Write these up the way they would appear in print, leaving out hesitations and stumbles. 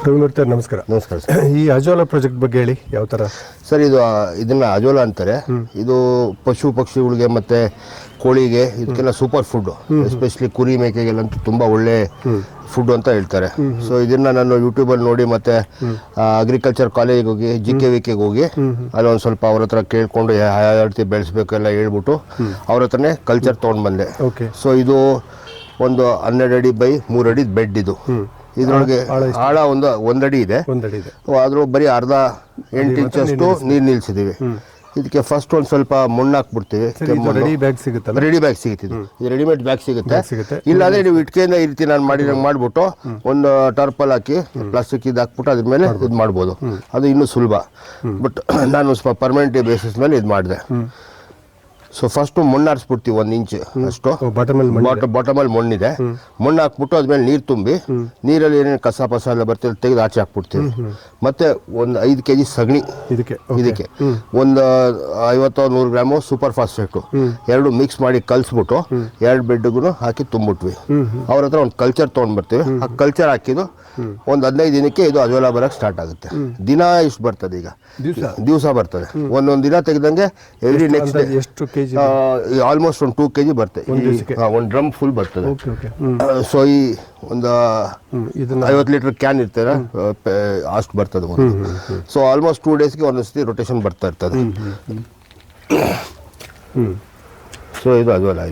ರವಿಮೂರ್ತಿ ನಮಸ್ಕಾರ. ನಮಸ್ಕಾರ ಸರ್. ಈ ಅಜೋಲಾ ಪ್ರಾಜೆಕ್ಟ್ ಬಗ್ಗೆ ಹೇಳಿ, ಯಾವ ಥರ ಸರ್ ಇದನ್ನ ಅಜೋಲಾ ಅಂತಾರೆ. ಇದು ಪಶು ಪಕ್ಷಿಗಳಿಗೆ ಮತ್ತು ಕೋಳಿಗೆ ಇದಕ್ಕೆಲ್ಲ ಸೂಪರ್ ಫುಡ್, ಎಸ್ಪೆಷಲಿ ಕುರಿ ಮೇಕೆಗೆಲ್ಲಂತೂ ತುಂಬ ಒಳ್ಳೆ ಫುಡ್ ಅಂತ ಹೇಳ್ತಾರೆ. ಸೊ ಇದನ್ನು ನಾನು ಯೂಟ್ಯೂಬಲ್ಲಿ ನೋಡಿ ಮತ್ತು ಅಗ್ರಿಕಲ್ಚರ್ ಕಾಲೇಜಿಗೆ ಹೋಗಿ GKVK ಹೋಗಿ ಅಲ್ಲಿ ಒಂದು ಸ್ವಲ್ಪ ಅವ್ರ ಹತ್ರ ಕೇಳಿಕೊಂಡು ಯಾವ ರೀತಿ ಬೆಳೆಸ್ಬೇಕೆಲ್ಲ ಹೇಳ್ಬಿಟ್ಟು ಅವ್ರ ಹತ್ರನೇ ಕಲ್ಚರ್ ತೊಗೊಂಡು ಬಂದೆ. ಸೊ ಇದು ಒಂದು 12 ಅಡಿ ಬೈ 3 ಅಡಿ ಬೆಡ್. ಇದರೊಳಗೆ ಆಳ ಒಂದು ಅಡಿ ಇದೆ. ಆದರೂ ಬರೀ ಅರ್ಧ 8 ಇಂಚಷ್ಟು ನೀರು ನಿಲ್ಸಿದ್ದೀವಿ. ಇದಕ್ಕೆ ಫಸ್ಟ್ ಒಂದು ಸ್ವಲ್ಪ ಮಣ್ಣು ಹಾಕ್ಬಿಡ್ತೀವಿ. ರೆಡಿ ಬ್ಯಾಗ್ ಸಿಗುತ್ತೆ. ಇದು ರೆಡಿಮೇಡ್ ಬ್ಯಾಗ್ ಸಿಗುತ್ತೆ. ಇಲ್ಲಾಂದ್ರೆ ನೀವು ಇಟ್ಕೆಯಿಂದ ಈ ರೀತಿ ನಾನು ಮಾಡಿಬಿಟ್ಟು ಒಂದು ಟರ್ಪಲ್ ಹಾಕಿ ಪ್ಲಾಸ್ಟಿಕ್ ಇದು ಹಾಕ್ಬಿಟ್ಟು ಅದ್ರ ಮೇಲೆ ಇದು ಮಾಡ್ಬೋದು. ಅದು ಇನ್ನೂ ಸುಲಭ. ಬಟ್ ನಾನು ಸ್ವಲ್ಪ ಪರ್ಮನೆಂಟ್ ಬೇಸಿಸ್ ಮೇಲೆ ಇದು ಮಾಡಿದೆ. ಸೊ ಫಸ್ಟು ಮಣ್ಣು ಹಾರಿಸ್ಬಿಡ್ತೀವಿ 1 ಇಂಚ್ ಅಷ್ಟು. ಬಾಟಮಲ್ಲಿ ಮಣ್ಣಿದೆ. ಮಣ್ಣು ಹಾಕ್ಬಿಟ್ಟು ಅದ್ಮೇಲೆ ನೀರು ತುಂಬಿ ನೀರಲ್ಲಿ ಏನೇನು ಕಸ ಪಸ ಎಲ್ಲ ಬರ್ತೀವಿ ತೆಗೆದು ಆಚೆ ಹಾಕ್ಬಿಡ್ತೀವಿ. ಮತ್ತೆ ಒಂದು 5 kg ಸಗಣಿ, ಇದಕ್ಕೆ ಒಂದು 50-100 ಗ್ರಾಮು ಸೂಪರ್ ಫಾಸ್ಫೇಟು, 2 ಮಿಕ್ಸ್ ಮಾಡಿ ಕಲಿಸ್ಬಿಟ್ಟು 2 ಬೆಡ್ಗೂ ಹಾಕಿ ತುಂಬಿಟ್ವಿ. ಅವ್ರ ಹತ್ರ ಒಂದು ಕಲ್ಚರ್ ತೊಗೊಂಡ್ಬರ್ತೀವಿ. ಆ ಕಲ್ಚರ್ ಹಾಕಿದ್ದು ಒಂದು 15 ದಿನಕ್ಕೆ ಇದು ಅಜೋಲಾ ಬರೋಕ್ಕೆ ಸ್ಟಾರ್ಟ್ ಆಗುತ್ತೆ. ದಿನ ಇಷ್ಟು ಬರ್ತದೆ. ಈಗ ದಿವಸ ಬರ್ತದೆ. ಒಂದೊಂದು ದಿನ ತೆಗೆದಂಗೆ ಎವ್ರಿ ನೆಕ್ಸ್ಟ್ ಎಷ್ಟು ಕೆಜಿ? ಆಲ್ಮೋಸ್ಟ್ ಒಂದು 2 kg ಬರ್ತದೆ. ಒಂದು ಡ್ರಮ್ ಫುಲ್ ಬರ್ತದೆ. ಸೊ ಈ ಒಂದು 50 ಲೀಟರ್ ಕ್ಯಾನ್ ಇರ್ತದೆ, ಅಷ್ಟು ಬರ್ತದೆ. ಸೊ ಆಲ್ಮೋಸ್ಟ್ 2 ಡೇಸ್ಗೆ ಒಂದೊಂದ್ಸತಿ ರೊಟೇಷನ್ ಬರ್ತಾ ಇರ್ತದೆ. ಸೊ ಇದು ಅಜೋಲಾ.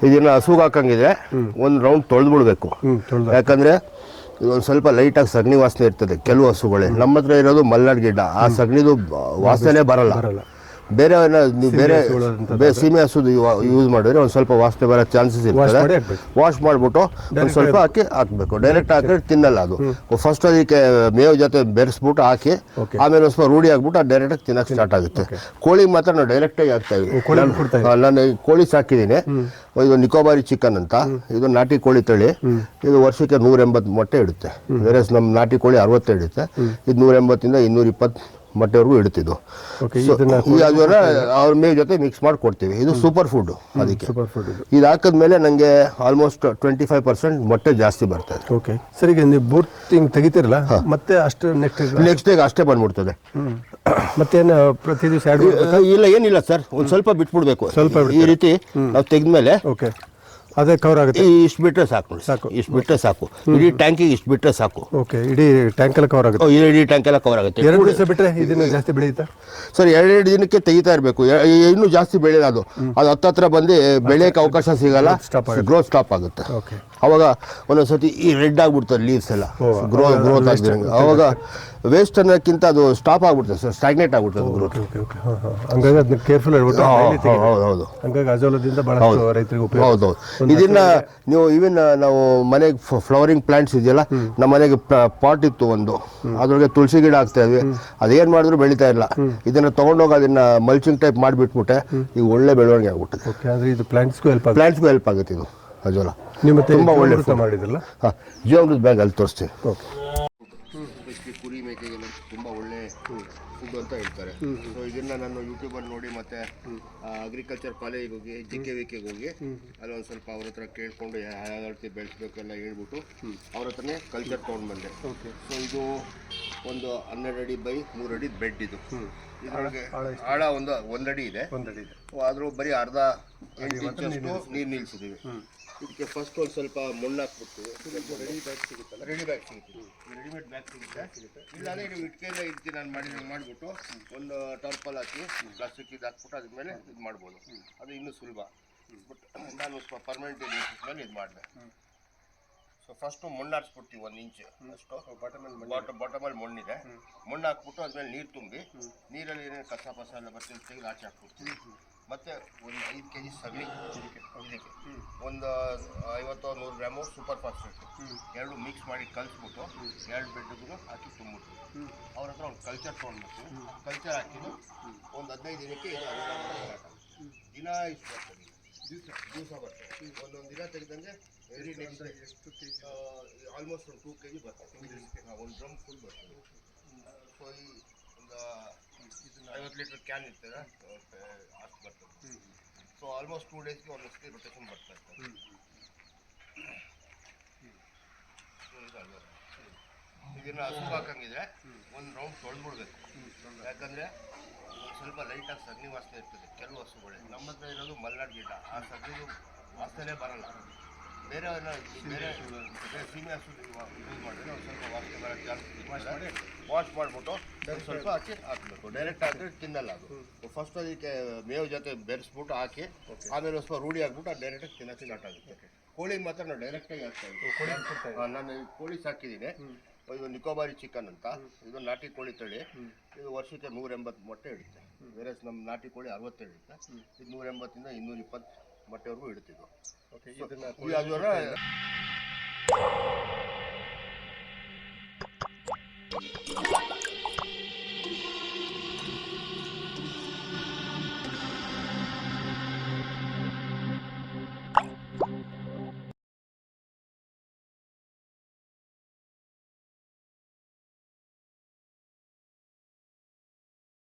ಇದನ್ನ ಹಸುಗೆ ಹಾಕಂಗಿದ್ರೆ ಒಂದು ರೌಂಡ್ ತೊಳೆದ್ಬಿಡ್ಬೇಕು. ಯಾಕಂದ್ರೆ ಇದೊಂದು ಸ್ವಲ್ಪ ಲೈಟಾಗಿ ಸಗಣಿ ವಾಸನೆ ಇರ್ತದೆ ಕೆಲವು ಹಸುಗಳೇ. ನಮ್ಮ ಹತ್ರ ಇರೋದು ಮಲ್ನಾಡ್ ಗಿಡ್ಡ, ಆ ಸಗಣಿದು ವಾಸನೆ ಬರಲ್ಲ. ಬೇರೆ ನೀವು ಬೇರೆ ಸೀಮೆ ಹಸುದು ಯೂಸ್ ಮಾಡಿದ್ರೆ ಒಂದು ಸ್ವಲ್ಪ ವಾಸನೆ ಬರೋ ಚಾನ್ಸಸ್ ಇರ್ತದೆ. ವಾಶ್ ಮಾಡಿಬಿಟ್ಟು ಒಂದು ಸ್ವಲ್ಪ ಹಾಕಬೇಕು. ಡೈರೆಕ್ಟ್ ಹಾಕಿದ್ರೆ ತಿನ್ನಲ್ಲ ಅದು. ಫಸ್ಟ್ ಅದಕ್ಕೆ ಮೇವು ಜೊತೆ ಬೆರೆಸ್ಬಿಟ್ಟು ಹಾಕಿ ಆಮೇಲೆ ಒಂದು ಸ್ವಲ್ಪ ರೂಢಿ ಆಗ್ಬಿಟ್ಟು ಅದು ಡೈರೆಕ್ಟಾಗಿ ತಿನ್ನಕ್ಕೆ ಸ್ಟಾರ್ಟ್ ಆಗುತ್ತೆ. ಕೋಳಿ ಮಾತ್ರ ನಾವು ಡೈರೆಕ್ಟಾಗಿ ಹಾಕ್ತಾ ಇದ್ದೀವಿ. ನಾನು ಕೋಳಿ ಸಾಕಿದ್ದೀನಿ. ಇದು ನಿಕೋಬಾರಿ ಚಿಕನ್ ಅಂತ. ಇದು ನಾಟಿ ಕೋಳಿ ತಳಿ. ಇದು ವರ್ಷಕ್ಕೆ 180 ಮೊಟ್ಟೆ ಇಡುತ್ತೆ. ಬೇರೆ ನಮ್ಮ ನಾಟಿ ಕೋಳಿ 60 ಇಡುತ್ತೆ. ಇದು 180 ಇಂದ 220 ಮೊಟ್ಟೆವರೆಗೂ ಇಡ್ತಿದ್ದು. ಅದನ್ನ ಅವ್ರ ಮೇವ್ ಜೊತೆ ಮಿಕ್ಸ್ ಮಾಡಿ ಕೊಡ್ತೀವಿ. ಇದು ಸೂಪರ್ ಫುಡ್. ಅದಕ್ಕೆ ಇದು ಹಾಕಿದ್ಮೇಲೆ ನನಗೆ ಆಲ್ಮೋಸ್ಟ್ 25% ಮೊಟ್ಟೆ ಜಾಸ್ತಿ ಬರ್ತದೆ. ಓಕೆ ಸರ್, ಈಗ ನೀವು ಬೋರ್ಟಿಂಗ್ ತೆಗಿತೀರಲ್ಲ, ಮತ್ತೆ ಅಷ್ಟು ನೆಕ್ಸ್ಟ್ ಡೇಗೆ ಅಷ್ಟೇ ಬಂದ್ಬಿಡ್ತದೆ. ಮತ್ತೇನು ಪ್ರತಿ ದಿವಸ ಇಲ್ಲ, ಏನಿಲ್ಲ ಸರ್, ಒಂದು ಸ್ವಲ್ಪ ಬಿಟ್ಬಿಡ್ಬೇಕು. ಈ ರೀತಿ ನಾವು ತೆಗೆದ್ಮೇಲೆ ಅದೇ ಕವರ್ ಆಗುತ್ತೆ. ಇಷ್ಟು ಬಿಟ್ಟರೆ ಸಾಕು. ಇಷ್ಟು ಬಿಟ್ಟರೆ ಸಾಕು. ಇಡೀ ಟ್ಯಾಂಕಿಗೆ ಇಷ್ಟು ಬಿಟ್ಟರೆ ಸಾಕು. ಓಕೆ, ಇಡೀ ಟ್ಯಾಂಕ್ ಎಲ್ಲ ಕವರ್ ಆಗುತ್ತೆ. ಇಡೀ ಟ್ಯಾಂಕ್ ಎಲ್ಲ ಕವರ್ ಆಗುತ್ತೆ. 2 ದಿವಸ ಬಿಟ್ಟರೆ ಇದನ್ನು ಜಾಸ್ತಿ ಬೆಳೆಯುತ್ತಾ ಸರ್? 2 ದಿನಕ್ಕೆ ತೆಗಿತಾ ಇರಬೇಕು. ಇನ್ನೂ ಜಾಸ್ತಿ ಬೆಳೆಯೋದು ಅದು ಹತ್ತತ್ರ ಬಂದು ಬೆಳೆಯೋಕ್ಕೆ ಅವಕಾಶ ಸಿಗಲ್ಲ. ಗ್ರೋತ್ ಸ್ಟಾಪ್ ಆಗುತ್ತೆ. ಅವಾಗ ಒಂದೊಂದ್ಸತಿ ಈ ರೆಡ್ ಆಗ್ಬಿಡ್ತದೆ ಲೀವ್ಸ್ ಎಲ್ಲ, ಗ್ರೋತ್ ಆಗ್ತಿರಂಗೆ. ಅವಾಗ ವೇಸ್ಟ್ ಅನ್ನೋಕ್ಕಿಂತ ಅದು ಸ್ಟಾಪ್ ಆಗ್ಬಿಡ್ತದೆ ಸರ್, ಸ್ಟಾಗ್ನೇಟ್ ಆಗ್ಬಿಡ್ತದೆ ಗ್ರೋತ್. ಹಂಗಾಗಿ ಅದನ್ನ ಕೇರ್ಫುಲ್ ಹೇಳ್ಬಿಟ್ಟು. ಹೌದು. ಹಂಗಾಗಿ ಅಜೋಲಾದಿಂದ ಬಹಳಷ್ಟು ರೈತರಿಗೆ ಉಪಯೋಗ. ಹೌದು. ಇದನ್ನ ನೀವು ಈವನ್ ನಾವು ಮನೆಗೆ ಫ್ಲವರಿಂಗ್ ಪ್ಲಾಂಟ್ಸ್ ಇದೆಯಲ್ಲ, ನಮ್ಮ ಮನೆಗೆ ಪಾಟ್ ಇತ್ತು ಒಂದು, ಅದ್ರೊಳಗೆ ತುಳಸಿ ಗಿಡ ಹಾಕ್ತಾ ಇದ್ವಿ. ಅದೇನ್ ಮಾಡಿದ್ರು ಬೆಳೀತಾ ಇಲ್ಲ. ಇದನ್ನ ತಗೊಂಡೋಗಿ ಅದನ್ನ ಮಲ್ಚಿಂಗ್ ಟೈಪ್ ಮಾಡಿಬಿಟ್ಬಿಟ್ಟೆ, ಈಗ ಒಳ್ಳೆ ಬೆಳವಣಿಗೆ ಆಗ್ಬಿಟ್ಟೆ. ಇದು ಪ್ಲಾಂಟ್ಸ್ಗೂ ಹೆಲ್ಪ್ ಆಗುತ್ತೆ ಇದು ಅಜೋಲಾ. ತುಂಬಾ ಒಳ್ಳೆ ಮಾಡಿದ್ರಲ್ಲ. ಜೀವಾಮೃತ ಬ್ಯಾಗ್ ಅಲ್ಲಿ ತೋರಿಸ್ತೀವಿ. ಕುರಿ ಮೇಕೆಗೆಲ್ಲ ತುಂಬ ಒಳ್ಳೆ ಫುಡ್ ಅಂತ ಹೇಳ್ತಾರೆ. ಸೊ ಇದನ್ನ ನಾನು ಯೂಟ್ಯೂಬಲ್ಲಿ ನೋಡಿ ಮತ್ತೆ ಅಗ್ರಿಕಲ್ಚರ್ ಕಾಲೇಜಿಗೆ ಹೋಗಿ GKVK ಹೋಗಿ ಅಲ್ಲಿ ಒಂದು ಸ್ವಲ್ಪ ಅವ್ರ ಹತ್ರ ಕೇಳಿಕೊಂಡು ಯಾವ ರೀತಿ ಬೆಳೆಸ್ಬೇಕೆಲ್ಲ ಹೇಳ್ಬಿಟ್ಟು ಅವ್ರ ಹತ್ರನೇ ಕಲ್ಚರ್ ತೊಗೊಂಡು ಬಂದೆ. ಸೊ ಇದು ಒಂದು 12 ಅಡಿ ಬೈ 3 ಅಡಿ ಬೆಡ್. ಇದರೊಳಗೆ ಆಳ ಒಂದು ಅಡಿ ಇದೆ. ಆದರೂ ಬರೀ ಅರ್ಧ 8 ಇಂಚಷ್ಟು ನೀರು ನಿಲ್ಸಿದ್ದೀವಿ. ಇದಕ್ಕೆ ಫಸ್ಟ್ ಒಂದು ಸ್ವಲ್ಪ ಮಣ್ಣು ಹಾಕ್ಬಿಡ್ತೀವಿ. ರೆಡಿಮೇಡ್ ಬ್ಯಾಗ್ ಸಿಗುತ್ತೆ. ಇಲ್ಲಾಂದರೆ ನೀವು ಇಟ್ಕೆಯಿಂದ ಇರ್ತೀನಿ ನಾನು ಮಾಡಿಬಿಟ್ಟು ಒಂದು ಟರ್ಪಲ್ ಹಾಕಿ ಪ್ಲಾಸ್ಟಿಕ್ ಇದು ಹಾಕ್ಬಿಟ್ಟು ಅದ್ರ ಮೇಲೆ ಇದು ಮಾಡ್ಬೋದು. ಅದು ಇನ್ನೂ ಸುಲಭ. ಬಟ್ ನಾನು ಸ್ವಲ್ಪ ಪರ್ಮನೆಂಟ್ ಬೇಸಿಸ್ ಮೇಲೆ ಇದು ಮಾಡಿದೆ. ಸೊ ಫಸ್ಟು ಮಣ್ಣು ಹಾರಿಸ್ಬಿಡ್ತೀವಿ 1 ಇಂಚ್ ಅಷ್ಟು. ಬಾಟಮಲ್ಲಿ ಮಣ್ಣಿದೆ. ಮಣ್ಣು ಹಾಕ್ಬಿಟ್ಟು ಅದ್ಮೇಲೆ ನೀರು ತುಂಬಿ ನೀರಲ್ಲಿ ಏನೇನು ಕಸ ಪಸ ಎಲ್ಲ ಬರ್ತೀವಿ ತೆಗೆದು ಆಚೆ ಹಾಕ್ಬಿಡ್ತೀವಿ. ಮತ್ತು ಒಂದು 5 kg ಸಗಣಿ, ಇದಕ್ಕೆ ಒಂದು 50-100 ಗ್ರಾಮು ಸೂಪರ್ ಫಾಸ್ಫೇಟು, 2 ಮಿಕ್ಸ್ ಮಾಡಿ ಕಲಿಸ್ಬಿಟ್ಟು 2 ಬೆಡ್ಗೂ ಹಾಕಿ ತುಂಬಿಟ್ಟು ಅವ್ರ ಹತ್ರ ಒಂದು ಕಲ್ಚರ್ ತೊಗೊಂಡ್ಬಿಟ್ಟು ಕಲ್ಚರ್ ಹಾಕಿದ್ದು ಒಂದು 15 ದಿನಕ್ಕೆ ಇದು ದಿನ ಇಷ್ಟು ಬರ್ತದೆ. ದಿವಸ ಬರ್ತದೆ. ಒಂದೊಂದು ದಿನ ತೆಗೆದಂಗೆ ಎವ್ರಿ ನೆಕ್ಸ್ಟ್ ಎಷ್ಟು ಕೆಜಿ? ಆಲ್ಮೋಸ್ಟ್ ಒಂದು 2 kg ಬರ್ತದೆ. ಒಂದು ಡ್ರಮ್ ಫುಲ್ ಬರ್ತದೆ. ಸೊ ಈ ಒಂದು 50 ಲೀಟರ್ ಕ್ಯಾನ್ ಇರ್ತದೆ, ಅಷ್ಟು ಬರ್ತದೆ. ಸೊ ಆಲ್ಮೋಸ್ಟ್ 2 ಡೇಸ್ಗೆ ಒಂದೊಂದ್ಸತಿ ರೊಟೇಷನ್ ಬರ್ತಾ ಇರ್ತದೆ. ಸೊ ಇದು ಇದನ್ನು ಹಸು ಹಾಕಂಗಿದ್ರೆ ಒಂದು ರೌಂಡ್ ತೊಳೆದ್ಬಿಡ್ಬೇಕು. ಯಾಕಂದರೆ ಸ್ವಲ್ಪ ಲೈಟಾಗಿ ಸಗಣಿ ವಾಸನೆ ಇರ್ತದೆ ಕೆಲವು ಹಸುಗಳೇ. ನಮ್ಮ ಹತ್ರ ಇರೋದು ಮಲ್ನಾಡು ಗಿಡ, ಆ ಸಗಣಿದು ವಾಸನೆ ಬರಲ್ಲ. ಬೇರೆ ಬೇರೆ ಸೀಮೆ ಹಸು ಯೂಸ್ ಮಾಡಿದ್ರೆ ಒಂದು ಸ್ವಲ್ಪ ವಾಸನೆ ಬರೋಕ್ಕೆ ಚಾನ್ಸ್. ವಾಶ್ ಮಾಡಿಬಿಟ್ಟು ಸ್ವಲ್ಪ ಹಾಕಬೇಕು. ಡೈರೆಕ್ಟ್ ಹಾಕಿದ್ರೆ ತಿನ್ನಲ್ಲ ಅದು. ಫಸ್ಟ್ ಅದಕ್ಕೆ ಮೇವು ಜೊತೆ ಬೆರೆಸ್ಬಿಟ್ಟು ಹಾಕಿ ಆಮೇಲೆ ಸ್ವಲ್ಪ ರೂಢಿ ಹಾಕ್ಬಿಟ್ಟು ಅದು ಡೈರೆಕ್ಟಾಗಿ ತಿನ್ನೋಕ್ಕೆ ಸ್ಟಾರ್ಟ್ ಆಗುತ್ತೆ. ಕೋಳಿ ಮಾತ್ರ ನಾವು ಡೈರೆಕ್ಟಾಗಿ ಹಾಕ್ತಾ ಇದ್ದೀವಿ. ನಾನು ಕೋಳಿ ಸಾಕಿದ್ದೀನಿ. ಇದು ನಿಕೋಬಾರಿ ಚಿಕನ್ ಅಂತ. ಇದು ನಾಟಿ ಕೋಳಿ ತಳಿ. ಇದು ವರ್ಷಕ್ಕೆ 180 ಮೊಟ್ಟೆ ಇಡುತ್ತೆ. ಬೇರೆ ನಮ್ಮ ನಾಟಿ ಕೋಳಿ 60 ಇಡುತ್ತೆ. ಇದು 180ಇಂದ 220 ಮೊಟ್ಟೆವರೆಗೂ ಇಡ್ತಿದ್ವು. ಅದರ